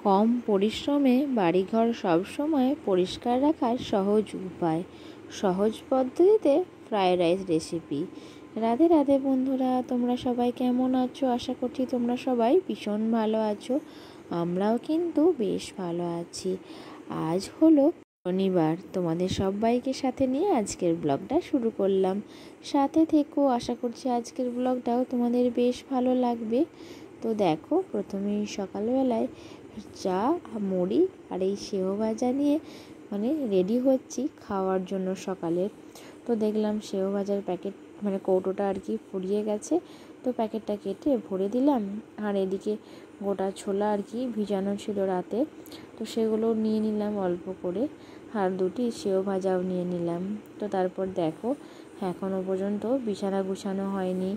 কম পরিশ্রমে বাড়িঘর সবসময় পরিষ্কার রাখার সহজ উপায়, সহজ পদ্ধতিতে fried rice recipe. Radhe Radhe বন্ধুরা, তোমরা সবাই কেমন আছো? আশা করছি তোমরা সবাই ভীষণ ভালো আছো। আমরাও কিন্তু বেশ ভালো আছি। আজ হলো শনিবার, তোমাদের সবাইকে সাথে নিয়ে আজকের ব্লগটা শুরু করলাম। সাথে থেকো, আশা করছি আজকের ব্লগটাও তোমাদের বেশ ভালো লাগবে। তো দেখো, প্রথমেই সকালবেলায় চা, মুড়ি আর এই সেও ভাজা নিয়ে রেডি হচ্ছি খাওয়ার জন্য সকালের। তো দেখলাম সেও ভাজার প্যাকেট কৌটোটা আর কি ফুরিয়ে গেছে, তো প্যাকেটটা কেটে ভরে দিলাম। আর এদিকে গোটা ছোলা আর কি ভিজানো ছিল রাতে, তো সেগুলো নিয়ে নিলাম অল্প করে, আর দুটি সেও ভাজাও নিয়ে নিলাম। তো তারপর দেখো, এখনও পর্যন্ত বিছানা গুছানো হয়নি।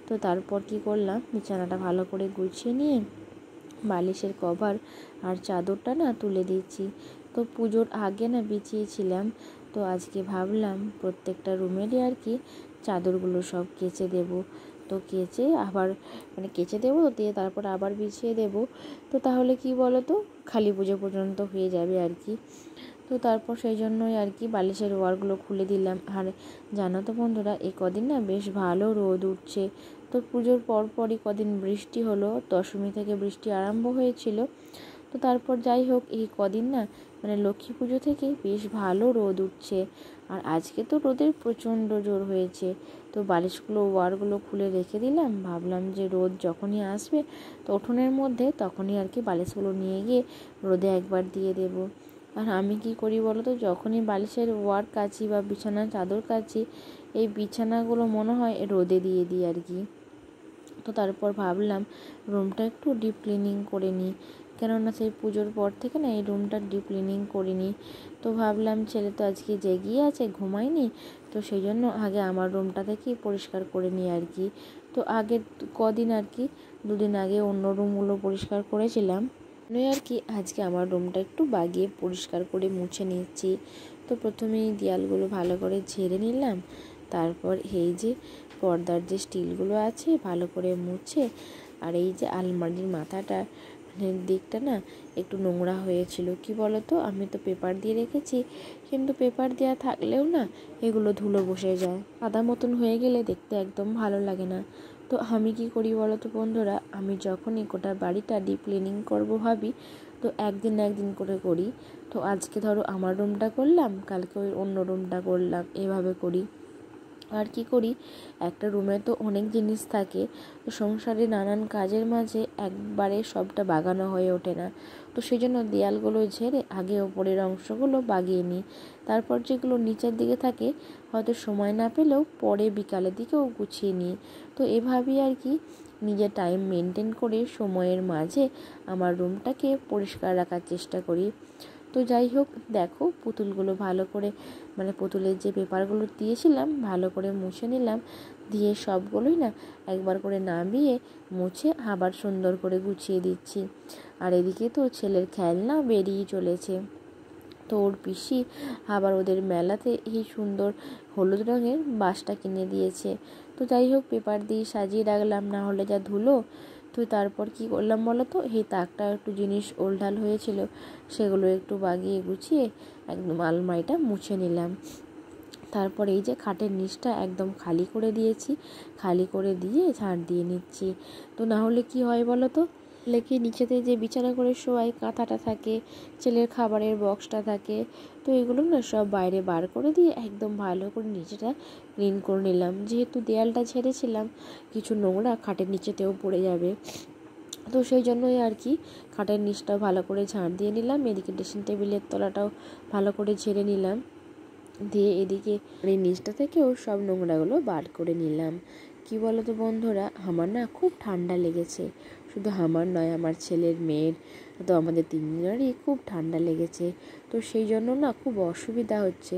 তো তারপর কি করলাম, বিছানাটা ভালো করে গুছিয়ে নিয়ে বালিশের কভার আর চাদরটা তুলে দিচ্ছি। তো পুজোর আগে বিছিয়েছিলাম, তো আজকে ভাবলাম প্রত্যেকটা রুমেরই আর কি চাদরগুলো সব কেচে দেব। তো কেচে আবার কেচে দেবো, দিয়ে তারপর আবার বিছিয়ে দেব। তো তাহলে কি বলো তো, কালী পুজো পর্যন্ত হয়ে যাবে আর কি। তো তারপর সেই জন্যই আর কি বালিশের ওয়ারগুলো খুলে দিলাম। আর জানো তো বন্ধুরা, এই কদিন বেশ ভালো রোদ উঠছে। তো পুজোর পরপরই কদিন বৃষ্টি হলো, দশমী থেকে বৃষ্টি আরম্ভ হয়েছিল। তো তারপর যাই হোক, এই কদিন লক্ষ্মী পুজো থেকে বেশ ভালো রোদ উঠছে। আর আজকে তো রোদের প্রচণ্ড জোর হয়েছে। তো বালিশগুলো ওয়ারগুলো খুলে রেখে দিলাম, ভাবলাম যে রোদ যখনই আসবে তো উঠোনের মধ্যে তখনই আর কি বালিশগুলো নিয়ে গিয়ে রোদে একবার দিয়ে দেব। আর আমি কি করি বলো তো, যখনই বালিশের ওয়ার কাচি বা বিছানার চাদর কাচি, এই বিছানাগুলো মনে হয় রোদে দিয়ে দিই আর কি। তো তারপর ভাবলাম রুমটা একটু ডিপ ক্লিনিং করে নিই, কেননা সেই পুজোর পর থেকে এই রুমটা ডিপ ক্লিনিং করিনি। তো ভাবলাম ছেলে তো আজকে জেগিয়ে আছে, ঘুমায়নি, তো সেই জন্য আগে আমার রুমটা থেকেই পরিষ্কার করে নিই আর কি। তো আগের কদিন আর কি, দুদিন আগে অন্য রুমগুলো পরিষ্কার করেছিলাম আর কি। আজকে আমার রুমটা একটু বাগিয়ে পরিষ্কার করে মুছে নিচ্ছি। তো প্রথমেই দেয়ালগুলো ভালো করে ঝেড়ে নিলাম, তারপর এই যে পর্দার যে স্টিলগুলো আছে ভালো করে মুছে, আর এই যে আলমারির মাথাটা দিকটা একটু নোংরা হয়েছিল। কি বলো তো, আমি তো পেপার দিয়ে রেখেছি, কিন্তু পেপার দেওয়া থাকলেও এগুলো ধুলো বসে যায়, সাদা মতন হয়ে গেলে দেখতে একদম ভালো লাগে না। তো আমি কি করি বলো তো বন্ধুরা, আমি যখনই গোটা বাড়িটা ডিপ ক্লিনিং করবো ভাবি, তো একদিন করে করি। তো আজকে ধরো আমার রুমটা করলাম, কালকে ওই অন্য রুমটা করলাম, এভাবে করি। আর কি করি, একটা রুমে তো অনেক জিনিস থাকে, তো সংসারে নানান কাজের মাঝে একবারে সবটা বাগানো হয়ে ওঠে না। তো সেই জন্য দেয়ালগুলো ঝেড়ে আগে ওপরের অংশগুলো বাগিয়ে নিই, তারপর যেগুলো নিচের দিকে থাকে হয়তো সময় না পেলেও পরে বিকালের দিকেও গুছিয়ে নিই। তো এভাবেই আর কি নিজের টাইম মেনটেন করে সময়ের মাঝে আমার রুমটাকে পরিষ্কার রাখার চেষ্টা করি। তো যাই হোক, দেখো পুতুলগুলো ভালো করে পুতুলের যে পেপারগুলো দিয়েছিলাম ভালো করে মুছে নিলাম, দিয়ে সবগুলোই একবার করে নামিয়ে মুছে আবার সুন্দর করে গুছিয়ে দিচ্ছি। আর এদিকে তো ছেলের খেলনা বেরিয়ে চলেছে, তো ওর পিসি আবার ওদের মেলাতে এই সুন্দর হলুদ রঙের বাসটা কিনে দিয়েছে। তো যাই হোক, পেপার দিয়ে সাজিয়ে রাখলাম, না হলে যা ধুলো। তো তারপর কি করলাম বলো তো, এই তাকটা একটু জিনিস ওলঢাল হয়েছিল, সেগুলো একটু বাগিয়ে গুছিয়ে একদম আলমারিটা মুছে নিলাম। তারপর এই যে খাটের নিচটা একদম খালি করে দিয়েছি, খালি করে দিয়ে ঝাড় দিয়ে নিচ্ছি। তো না হলে কি হয় বলো তো, লেখে নিচেতে যে বিছানা করে শোয়াই কাঁথাটা থাকে, ছেলের খাবারের বক্সটা থাকে, তো এগুলো সব বাইরে বার করে দিয়ে একদম ভালো করে নিচেটা ক্লিন করে নিলাম। যেহেতু দেয়ালটা ঝেড়েছিলাম, কিছু নোংরা খাটের নিচেতেও পড়ে যাবে, তো সেই জন্যই আর কি খাটের নিচটাও ভালো করে ঝাড় দিয়ে নিলাম। এদিকে ড্রেসিং টেবিলের তলাটাও ভালো করে ঝেড়ে নিলাম, দিয়ে এদিকে এই নিচটা থেকেও সব নোংরাগুলো বার করে নিলাম। কি বলো তো বন্ধুরা, আমার খুব ঠান্ডা লেগেছে, শুধু আমার নয়, আমার ছেলের, মেয়ের, তো আমাদের তিনজনেরই খুব ঠান্ডা লেগেছে। তো সেই জন্য খুব অসুবিধা হচ্ছে।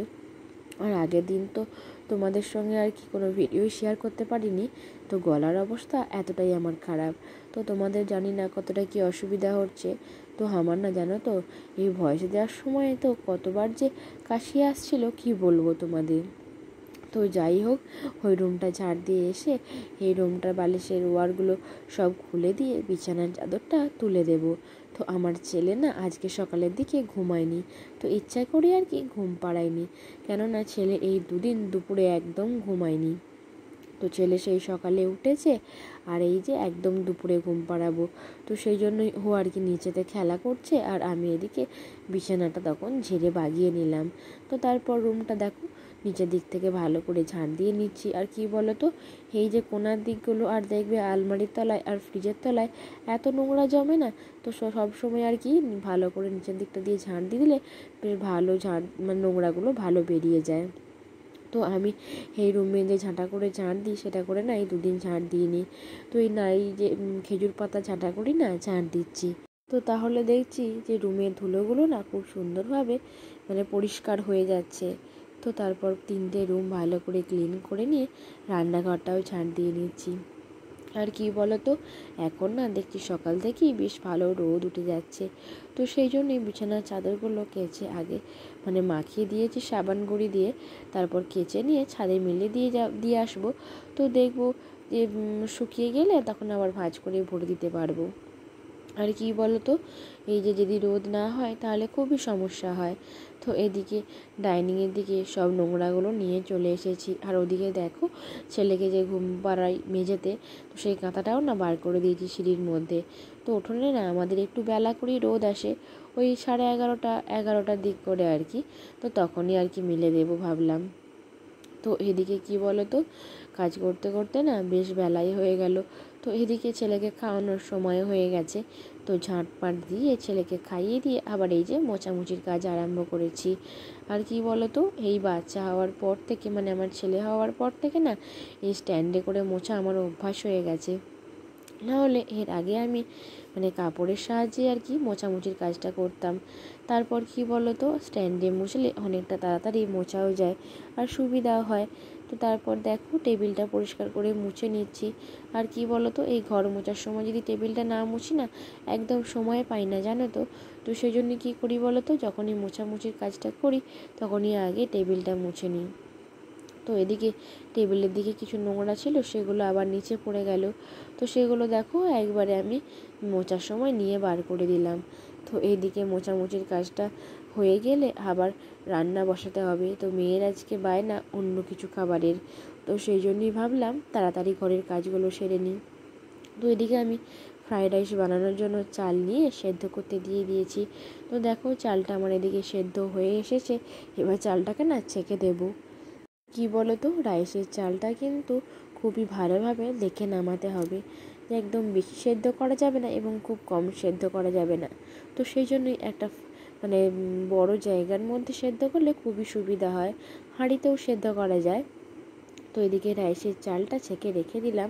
আর আগের দিন তো তোমাদের সঙ্গে আর কি কোনো ভিডিও শেয়ার করতে পারিনি, তো গলার অবস্থা এতটাই আমার খারাপ। তো তোমাদের জানি না কতটা কি অসুবিধা হচ্ছে। তো আমার জানো তো, এই ভয়েস দেওয়ার সময় তো কতবার যে কাশি আসছিল কি বলবো তোমাদের। তো যাই হোক, ওই রুমটা ঝাড় দিয়ে এসে এই রুমটার বালিশের ওয়ারগুলো সব খুলে দিয়ে বিছানার চাদরটা তুলে দেব। তো আমার ছেলে না আজকে সকালের দিকে ঘুমায়নি, তো ইচ্ছা করে আর কি ঘুম পাড়ায়নি, কেননা ছেলে এই দুদিন দুপুরে একদম ঘুমায়নি। তো ছেলে সেই সকালে উঠেছে, আর এই যে একদম দুপুরে ঘুম পাড়াবো, তো সেই জন্যই ও আর কি নিচেতে খেলা করছে, আর আমি এদিকে বিছানাটা তখন ঝেড়ে বাগিয়ে নিলাম। তো তারপর রুমটা দেখো নিচের দিক থেকে ভালো করে ঝাড় দিয়ে নিচ্ছি। আর কি বলো তো, এই যে কোনার দিকগুলো আর দেখবে আলমারির তলায় আর ফ্রিজের তলায় এত নোংরা জমে না, তো সব সময় আর কি ভালো করে নিচের দিকটা দিয়ে ঝাড় দিয়ে দিলে বেশ ভালো মানে নোংরাগুলো ভালো বেরিয়ে যায়। তো আমি এই রুমে যে ঝাঁটা করে ঝাঁট দিই সেটা করে না এই দুদিন ঝাঁট দিইনি। তো এই যে খেজুর পাতা ঝাঁটা করি না ঝাঁট দিচ্ছি। তো তাহলে দেখছি যে রুমের ধুলোগুলো না খুব সুন্দরভাবে মানে পরিষ্কার হয়ে যাচ্ছে। তো তারপর 3টে রুম ভালো করে ক্লিন করে নিয়ে রান্নাঘরটাও ঝাঁট দিয়ে নিচ্ছি। আর কি বলো তো, এখন না দেখছি সকাল থেকেই বেশ ভালো রোদ উঠে যাচ্ছে, তো সেই জন্যই বিছানার চাদরগুলো কেচে আগে মানে মাখিয়ে দিয়েছি সাবান গুঁড়ি দিয়ে, তারপর কেচে নিয়ে ছাদে মেলে দিয়ে আসবো। তো দেখবো যে শুকিয়ে গেলে তখন আবার ভাঁজ করে ভরে দিতে পারবো। আর কি বলো তো, এই যে যদি রোদ না হয় তাহলে খুবই সমস্যা হয়। তো এদিকে ডাইনিংয়ের দিকে সব নোংরাগুলো নিয়ে চলে এসেছি, আর ওদিকে দেখো ছেলেকে যে ঘুম পাড়াই মেঝেতে, তো সেই কাঁথাটাও না বার করে দিয়েছি সিঁড়ির মধ্যে। তো উঠোনে না আমাদের একটু বেলা করেই রোদ আসে, ওই 11:30 দিক করে আর কি, তো তখনই আর কি মেলে দেবো ভাবলাম। তো এদিকে কি বলো তো, কাজ করতে করতে না বেশ বেলাই হয়ে গেল। তো এদিকে ছেলেকে খাওয়ানোর সময় হয়ে গেছে, তো ঝাঁটপাট দিয়ে ছেলেকে খাইয়ে দিয়ে আবার এই যে মোছামুছির কাজ আরম্ভ করেছি। আর কি বলো তো, এই বাচ্চা হওয়ার পর থেকে মানে আমার ছেলে হওয়ার পর থেকে না এই স্ট্যান্ডে করে মোছা আমার অভ্যাস হয়ে গেছে। নাহলে এর আগে আমি মানে কাপড়ের সাহায্যে আর কি মোছামুছির কাজটা করতাম। তারপর কি বলো তো, স্ট্যান্ডে মুছলে অনেকটা তাড়াতাড়ি মোছাও যায় আর সুবিধাও হয়। তো তারপর দেখো টেবিলটা পরিষ্কার করে মুছে নিচ্ছি। আর কি বলো তো, এই ঘর মোছার সময় যদি টেবিলটা না মুছি না একদম সময় পাই না, জানো তো। তো সেই জন্য কী করি বলো তো, যখনই মোছামুছির কাজটা করি তখনই আগে টেবিলটা মুছে নিই। তো এদিকে টেবিলের দিকে কিছু নোংরা ছিল সেগুলো আবার নিচে পড়ে গেল, তো সেগুলো দেখো একবারে আমি মোছার সময় নিয়ে বার করে দিলাম। তো এইদিকে মোছামুছির কাজটা হয়ে গেলে আবার রান্না বসাতে হবে। তো মেয়ের আজকে বায়না অন্য কিছু খাবারের, তো সেই জন্যই ভাবলাম তাড়াতাড়ি ঘরের কাজগুলো সেরে নিই। তো এদিকে আমি ফ্রায়েড রাইস বানানোর জন্য চাল নিয়ে সেদ্ধ করতে দিয়ে দিয়েছি। তো দেখো চালটা আমার এদিকে সেদ্ধ হয়ে এসেছে, এবার চালটাকে না ছেঁকে দেবো। কি বলো তো, রাইসের চালটা কিন্তু খুবই ভালোভাবে দেখে নামাতে হবে, যে একদম বেশি সেদ্ধ করা যাবে না এবং খুব কম সেদ্ধ করা যাবে না। তো সেই জন্যই একটা মানে বড় জায়গার মধ্যে সেদ্ধ করলে খুবই সুবিধা হয়, হাঁড়িতেও সেদ্ধ করা যায়। তো এদিকে রাইসের চালটা ছেঁকে রেখে দিলাম,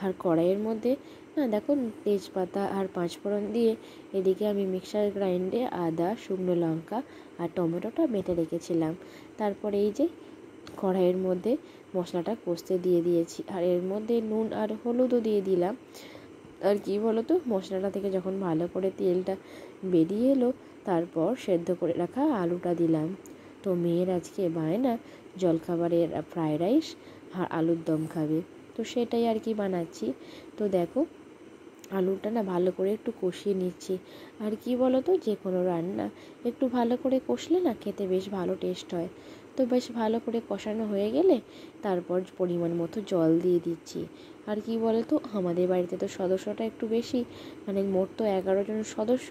আর কড়াইয়ের মধ্যে না দেখো তেজপাতা আর পাঁচফোড়ন দিয়ে এদিকে আমি মিক্সার গ্রাইন্ডে আদা, শুকনো লঙ্কা আর টমেটোটা বেটে রেখেছিলাম। তারপরে এই যে কড়াইয়ের মধ্যে মশলাটা কষতে দিয়ে দিয়েছি, আর এর মধ্যে নুন আর হলুদও দিয়ে দিলাম। আর কি বলো তো, মশলাটা থেকে যখন ভালো করে তেলটা বেরিয়ে এলো তারপর সেদ্ধ করে রাখা আলুটা দিলাম। তো মেয়ের আজকে বায়না জলখাবারের ফ্রায়েড রাইস আর আলুর দম খাবে, তো সেটাই আর কি বানাচ্ছি। তো দেখো আলুটা না ভালো করে একটু কষিয়ে নিচ্ছি। আর কি বলো তো, যে কোনো রান্না একটু ভালো করে কষলে না খেতে বেশ ভালো টেস্ট হয়। তো বেশ ভালো করে কষানো হয়ে গেলে তারপর পরিমাণ মতো জল দিয়ে দিচ্ছি। আর কি বলো তো, আমাদের বাড়িতে তো সদস্যটা একটু বেশি, মানে মোট তো 11 জন সদস্য,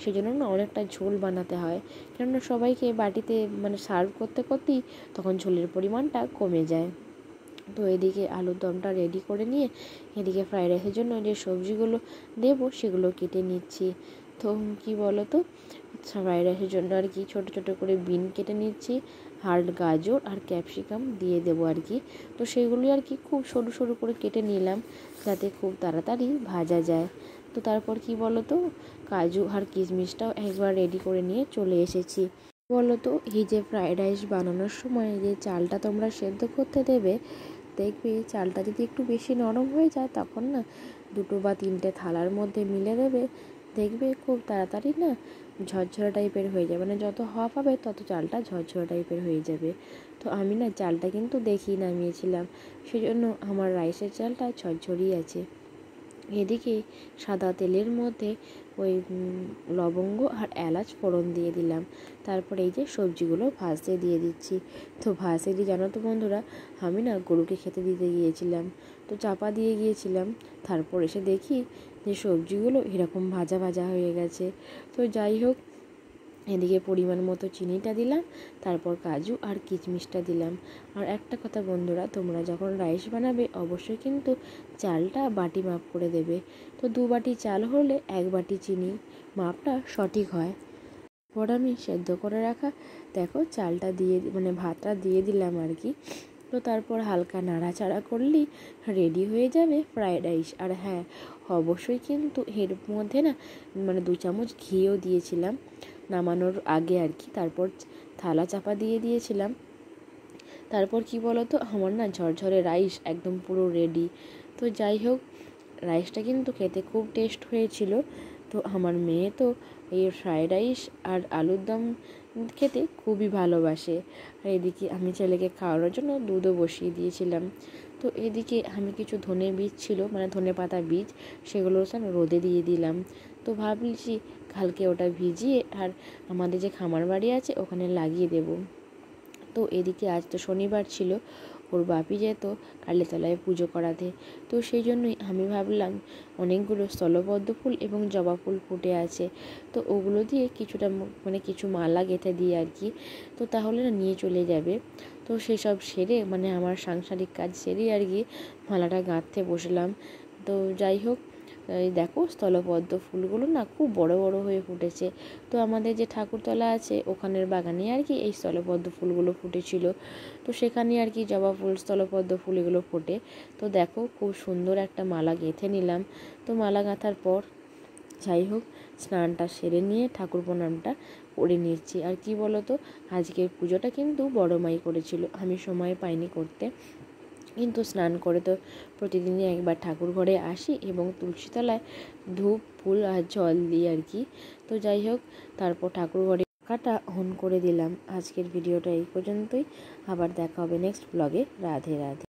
সেজন্য না অনেকটা ঝোল বানাতে হয়, কেননা সবাইকে বাটিতে মানে সার্ভ করতে করতেই তখন ঝোলের পরিমাণটা কমে যায়। তো এদিকে আলুর দমটা রেডি করে নিয়ে এদিকে ফ্রায়েড রাইসের জন্য যে সবজিগুলো দেবো সেগুলো কেটে নিচ্ছি। তো কি বলো তো, ফ্রায়েড রাইসের জন্য আর কি ছোটো ছোটো করে বিন কেটে নিচ্ছি, আর গাজর আর ক্যাপসিকাম দিয়ে দেবো আর কি। তো সেগুলি আর কি খুব সরু সরু করে কেটে নিলাম যাতে খুব তাড়াতাড়ি ভাজা যায়। তো তারপর কি বলো তো, কাজু আর কিশমিশটাও একবার রেডি করে নিয়ে চলে এসেছি। বলো তো, এই যে ফ্রায়েড রাইস বানানোর সময় যে চালটা তোমরা সেদ্ধ করতে দেবে, দেখবে চালটা যদি একটু বেশি নরম হয়ে যায় তখন না 2 বা 3টে থালার মধ্যে মিলে দেবে, দেখবে খুব তাড়াতাড়ি না ঝরঝরা টাইপের হয়ে যাবে, মানে যত হাওয়া পাবে তত চালটা ঝরঝরা টাইপের হয়ে যাবে। তো আমি না চালটা কিন্তু দেখেই নামিয়েছিলাম, সেজন্য আমার রাইসের চালটা ঝরঝরিয়ে আছে। এদিকে সাদা তেলের মধ্যে ওই লবঙ্গ আর এলাচ ফোড়ন দিয়ে দিলাম। তারপরে এই যে সবজিগুলো ভাজতে দিয়ে দিচ্ছি। তো ভাজতে দিয়ে জানো তো বন্ধুরা, আমি না গরুকে খেতে দিতে গিয়েছিলাম, তো চাপা দিয়ে গিয়েছিলাম। তারপর এসে দেখি যে সবজিগুলো এরকম ভাজা ভাজা হয়ে গেছে। তো যাই হোক, এদিকে পরিমাণ মতো চিনিটা দিলাম, তারপর কাজু আর কিশমিশটা দিলাম। আর একটা কথা বন্ধুরা, তোমরা যখন রাইস বানাবে অবশ্যই কিন্তু চালটা বাটি মাপ করে দেবে। তো 2 বাটি চাল হলে 1 বাটি চিনি, মাপটা সঠিক হয়। পর আমি সেদ্ধ করে রাখা দেখো চালটা দিয়ে মানে ভাতটা দিয়ে দিলাম আর কি। তো তারপর হালকা নাড়াচাড়া করলেই রেডি হয়ে যাবে ফ্রায়েড রাইস। আর হ্যাঁ, অবশ্যই কিন্তু এর মধ্যে না মানে 2 চামচ ঘিও দিয়েছিলাম নামানোর আগে আর কি। তারপর থালা চাপা দিয়ে দিয়েছিলাম। তারপর কি বলো তো, আমার না ঝরঝরে রাইস একদম পুরো রেডি। তো যাই হোক, রাইসটা কিন্তু খেতে খুব টেস্ট হয়েছিল। তো আমার মেয়ে তো এই ফ্রায়েড রাইস আর আলুর দম খেতে খুবই ভালোবাসে। আর এদিকে আমি ছেলেকে খাওয়ানোর জন্য দুধও বসিয়ে দিয়েছিলাম। তো এদিকে আমি কিছু ধনে বীজ ছিল, মানে ধনে পাতা বীজ, সেগুলো রোদে দিয়ে দিলাম। তো ভাবছি কালকে ওটা ভিজিয়ে আর আমাদের যে খামার বাড়ি আছে ওখানে লাগিয়ে দেব। তো এদিকে আজ তো শনিবার ছিল, ওর বাপি যেত কালীতলায় পুজো করাতে। তো সেই জন্যই আমি ভাবলাম অনেকগুলো স্থলপদ্ম ফুল এবং জবা ফুল ফুটে আছে, তো ওগুলো দিয়ে কিছুটা মানে কিছু মালা গেঁথে দিই আর কি। তো তাহলে না নিয়ে চলে যাবে। তো সেসব সেরে মানে আমার সাংসারিক কাজ সেরেই আর কি মালাটা গাঁথতে বসলাম। তো যাই হোক, এই দেখো স্থলপদ্ম ফুলগুলো না খুব বড় বড় হয়ে ফুটেছে। তো আমাদের যে ঠাকুরতলা আছে ওখানের বাগানে আর কি এই স্থলপদ্ম ফুলগুলো ফুটেছিল। তো সেখানে আর কি জবা ফুল স্থলপদ্ম ফুল এগুলো ফোটে। তো দেখো খুব সুন্দর একটা মালা গেঁথে নিলাম। তো মালা গাঁথার পর যাই হোক স্নানটা সেরে নিয়ে ঠাকুর প্রণামটা করে নিচ্ছি। আর কি বলো তো, আজকের পুজোটা কিন্তু বড় মাই করেছিল, আমি সময় পাইনি করতে। কিন্তু স্নান করে তো প্রতিদিনই একবার ঠাকুর ঘরে আসি এবং তুলসীতলায় ধূপ ফুল আর জল দিই আর কি। তো যাই হোক, তারপর ঠাকুর ঘরে পাখাটা অন করে দিলাম। আজকের ভিডিওটা এই পর্যন্তই, আবার দেখা হবে নেক্সট ব্লগে। রাধে রাধে।